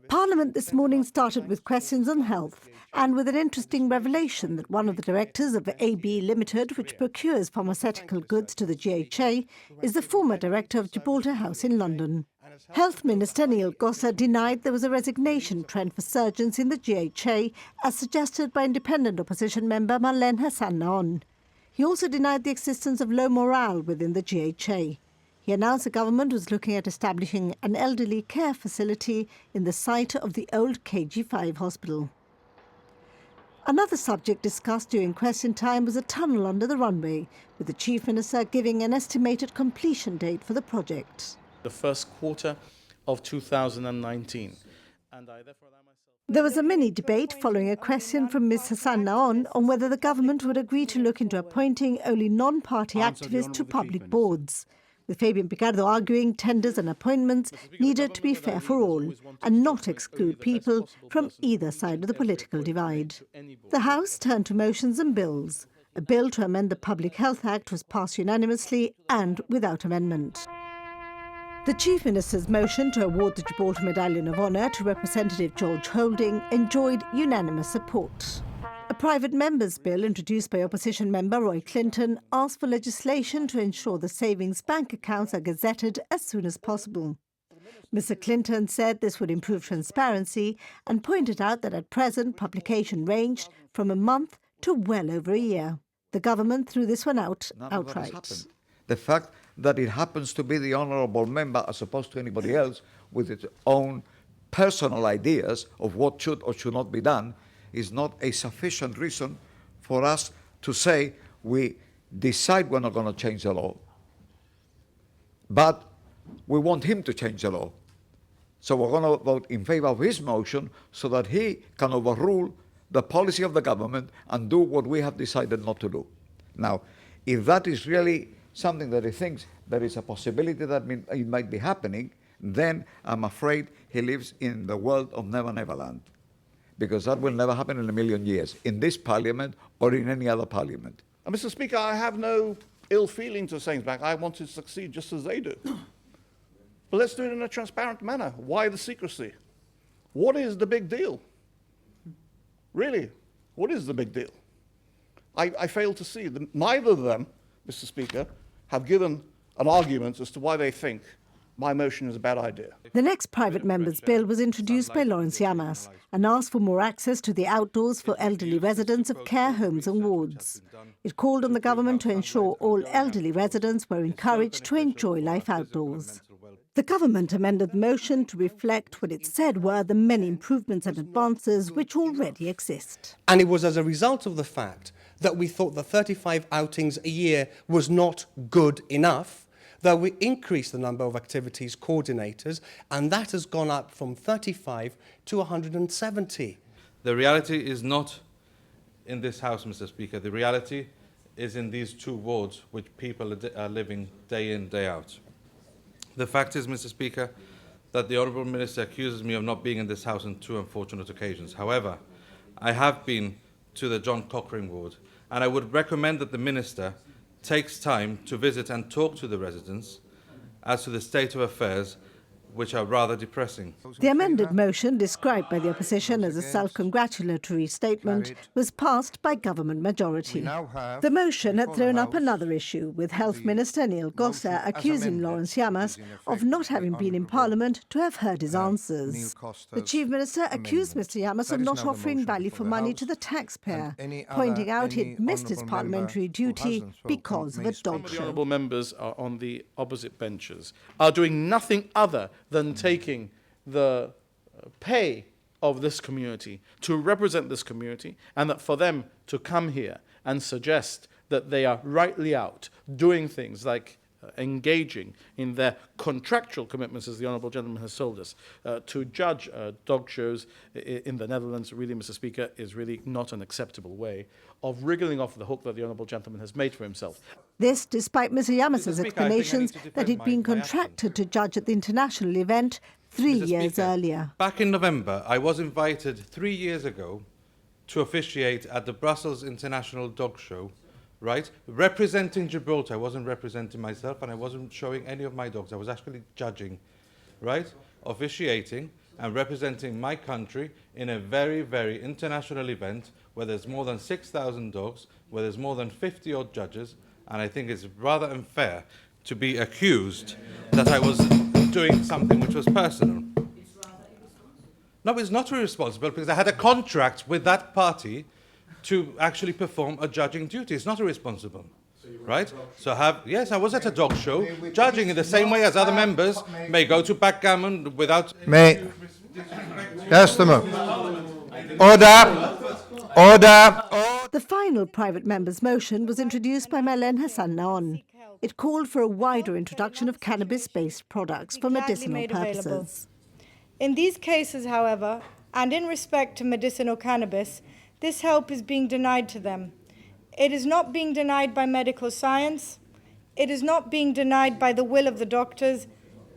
Parliament this morning started with questions on health and with an interesting revelation that one of the directors of AB Limited, which procures pharmaceutical goods to the GHA, is the former director of Gibraltar House in London. Health Minister Neil Gosar denied there was a resignation trend for surgeons in the GHA, as suggested by independent opposition member Marlene Hassan Naon. He also denied the existence of low morale within the GHA. He announced the government was looking at establishing an elderly care facility in the site of the old KG5 hospital. Another subject discussed during question time was a tunnel under the runway, with the Chief Minister giving an estimated completion date for the project. The first quarter of 2019. There was a mini-debate following a question from Ms Hassan Naon on whether the government would agree to look into appointing only non-party activists to public boards, with Fabian Picardo arguing tenders and appointments needed to be fair for all and not exclude people from either side of the political divide. The House turned to motions and bills. A bill to amend the Public Health Act was passed unanimously and without amendment. The Chief Minister's motion to award the Gibraltar Medallion of Honour to Representative George Holding enjoyed unanimous support. A private member's bill introduced by opposition member Roy Clinton asked for legislation to ensure the savings bank accounts are gazetted as soon as possible. Mr Clinton said this would improve transparency and pointed out that at present publication ranged from a month to well over a year. The government threw this one out outright. The fact that it happens to be the honourable member as opposed to anybody else with its own personal ideas of what should or should not be done is not a sufficient reason for us to say we decide we're not going to change the law, but we want him to change the law. So we're going to vote in favour of his motion so that he can overrule the policy of the government and do what we have decided not to do. Now, if that is really something that he thinks there is a possibility that it might be happening, then I'm afraid he lives in the world of Never Never Land, because that will never happen in a million years, in this parliament or in any other parliament. Mr Speaker, I have no ill feeling to savings bank. I want to succeed just as they do. But let's do it in a transparent manner. Why the secrecy? What is the big deal? Really, what is the big deal? I fail to see. Neither of them, Mr Speaker, have given an argument as to why they think my motion is a bad idea. The next private member's bill was introduced by Lawrence Yamas and asked for more access to the outdoors for elderly residents of care homes and wards. It called on the government to ensure all elderly residents were encouraged to enjoy life outdoors. The government amended the motion to reflect what it said were the many improvements and advances which already exist. And it was as a result of the fact that we thought that 35 outings a year was not good enough, that we increased the number of activities coordinators, and that has gone up from 35 to 170. The reality is not in this House, Mr Speaker. The reality is in these two wards which people are living day in, day out. The fact is, Mr Speaker, that the Honourable Minister accuses me of not being in this House on two unfortunate occasions. However, I have been to the John Cochrane ward, and I would recommend that the Minister takes time to visit and talk to the residents as to the state of affairs, which are rather depressing. The amended motion, described by the opposition as a self-congratulatory statement, was passed by government majority. The motion had thrown up another issue, with Health Minister Neil Gosar accusing Lawrence Yamas of not having been in Parliament to have heard his answers. The Chief Minister accused Mr Yamas of not offering value for money to the taxpayer, pointing out he'd missed his parliamentary duty because of a dog show. Honourable members are on the opposite benches, are doing nothing other than taking the pay of this community to represent this community, and that for them to come here and suggest that they are rightly out doing things like engaging in their contractual commitments, as the Honourable Gentleman has told us, to judge dog shows in the Netherlands, really, Mr Speaker, is really not an acceptable way of wriggling off the hook that the Honourable Gentleman has made for himself. This despite Mr Yamas's explanations that he'd been contracted to judge at the international event 3 years earlier. Back in November, I was invited 3 years ago to officiate at the Brussels International Dog Show, right? Representing Gibraltar. I wasn't representing myself, and I wasn't showing any of my dogs. I was actually judging, right? Officiating and representing my country in a very, very international event where there's more than 6,000 dogs, where there's more than 50-odd judges, and I think it's rather unfair to be accused that I was doing something which was personal. No, it's not irresponsible because I had a contract with that party to actually perform a judging duty. It's not irresponsible, right? So yes, I was at a dog show, judging in the same way as other members may go to backgammon without... Just a moment. Order. Order. The final private member's motion was introduced by Medallion of Honour. It called for a wider introduction of cannabis-based products for medicinal purposes. In these cases, however, and in respect to medicinal cannabis, this help is being denied to them. It is not being denied by medical science. It is not being denied by the will of the doctors.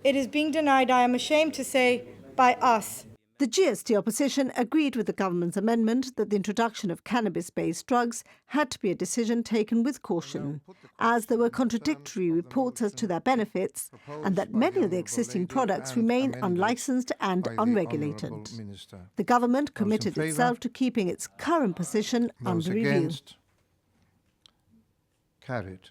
It is being denied, I am ashamed to say, by us. The GST opposition agreed with the government's amendment that the introduction of cannabis-based drugs had to be a decision taken with caution, as there were contradictory reports as to their benefits and that many of the existing products remain unlicensed and unregulated. The government committed itself to keeping its current position under review. Carried.